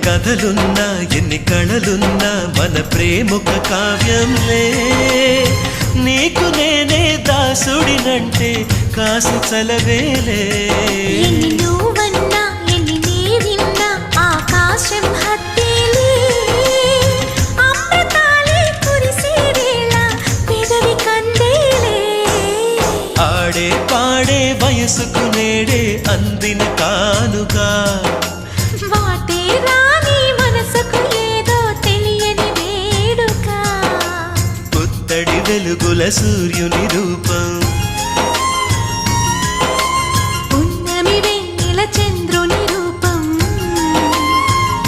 కథలున్నా ఎన్ని కళలున్నా మన ప్రేమొక కావ్యంలే నీకు నేనే దాసుడినంటే కాసు చలవేలే ఎన్ని నువ్వన్నా ఎన్ని నీవిన్నా ఆకాశం హత్తేలే అమృతాలే కురిసే వేళ పెదవి కందేలే ఆడే పాడే వయసుకు నేడే అందిన కానుగా వాటే రాని మనసుకు ఏదో తెలియని వేడుక పుత్తడి వెలుగుల సూర్యుని రూపం